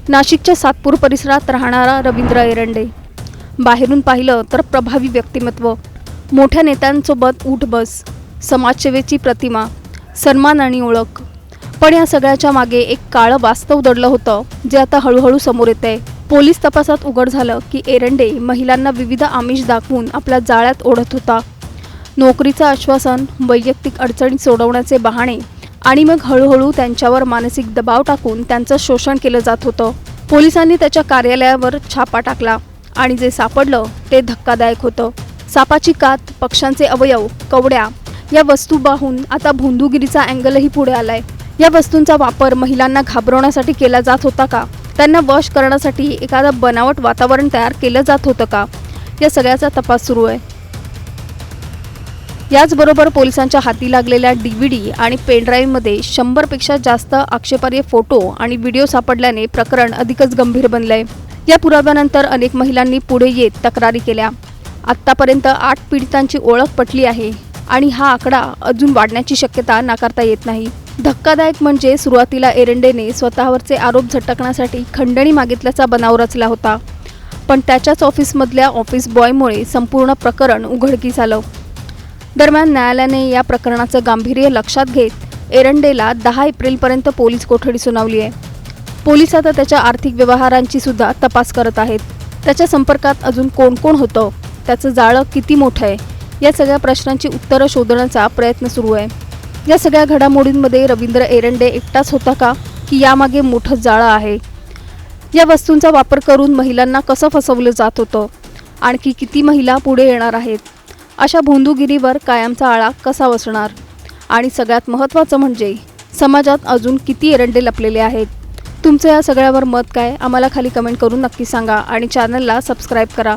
नाशिकच्या सातपूर परिसरात राहणारा रवींद्र एरंडे. बाहेरून पाहिलं तर प्रभावी व्यक्तिमत्व, मोठ्या नेत्यांसोबत उठ बस, समाजसेवेची प्रतिमा, सन्मान आणि ओळख. पण या सगळ्याच्या मागे एक काळं वास्तव दडलं होतं, जे आता हळूहळू समोर येतंय. पोलीस तपासात उघड झालं की एरंडे महिलांना विविध आमिष दाखवून आपल्या जाळ्यात ओढत होता. नोकरीचं आश्वासन, वैयक्तिक अडचणी सोडवण्याचे बहाणे आणि मग हळूहळू त्यांच्यावर मानसिक दबाव टाकून त्यांचं शोषण केलं जात होतं. पोलिसांनी त्याच्या कार्यालयावर छापा टाकला आणि जे सापडलं ते धक्कादायक होतं. सापाची कात, पक्ष्यांचे अवयव, कवड्या या वस्तू पाहून आता भोंदूगिरीचा अँगलही पुढे आलाय. या वस्तूंचा वापर महिलांना घाबरवण्यासाठी केला जात होता का? त्यांना वश करण्यासाठी एखादा बनावट वातावरण तयार केलं जात होतं का? या सगळ्याचा तपास सुरू आहे. याचबरोबर पोलिसांच्या हाती लागलेल्या DVD आणि पेनड्राईव्हमध्ये 100पेक्षा जास्त आक्षेपार्ह फोटो आणि व्हिडिओ सापडल्याने प्रकरण अधिकच गंभीर बनलंय. या पुराव्यानंतर अनेक महिलांनी पुढे येत तक्रारी केल्या. आत्तापर्यंत 8 पीडितांची ओळख पटली आहे आणि हा आकडा अजून वाढण्याची शक्यता नाकारता येत नाही. धक्कादायक म्हणजे सुरुवातीला एरंडेने स्वतःवरचे आरोप झटकण्यासाठी खंडणी मागितल्याचा बनाव रचला होता, पण त्याच्याच ऑफिसमधल्या ऑफिस बॉयमुळे संपूर्ण प्रकरण उघडकीस आलं. दरम्यान न्यायालयाने या प्रकरणाचं गांभीर्य लक्षात घेत एरंडेला 10 एप्रिलपर्यंत पोलीस कोठडी सुनावली आहे. पोलीस आता त्याच्या आर्थिक व्यवहारांची सुद्धा तपास करत आहेत. त्याच्या संपर्कात अजून कोण कोण होतं, त्याचं जाळं किती मोठं आहे, या सगळ्या प्रश्नांची उत्तरं शोधण्याचा प्रयत्न सुरू आहे. या सगळ्या घडामोडींमध्ये रवींद्र एरंडे एकटाच होता का, की यामागे मोठं जाळं आहे? या वस्तूंचा वापर करून महिलांना कसं फसवलं जात होतं? आणखी किती महिला पुढे येणार आहेत? अशा भोंदूगिरीवर कायमचा आळा कसा बसणार? आणि सगळ्यात महत्त्वाचं म्हणजे समाजात अजून किती एरंडे लपलेले आहेत? तुमचं या सगळ्यावर मत काय? आम्हाला खाली कमेंट करून नक्की सांगा आणि चॅनलला सबस्क्राईब करा.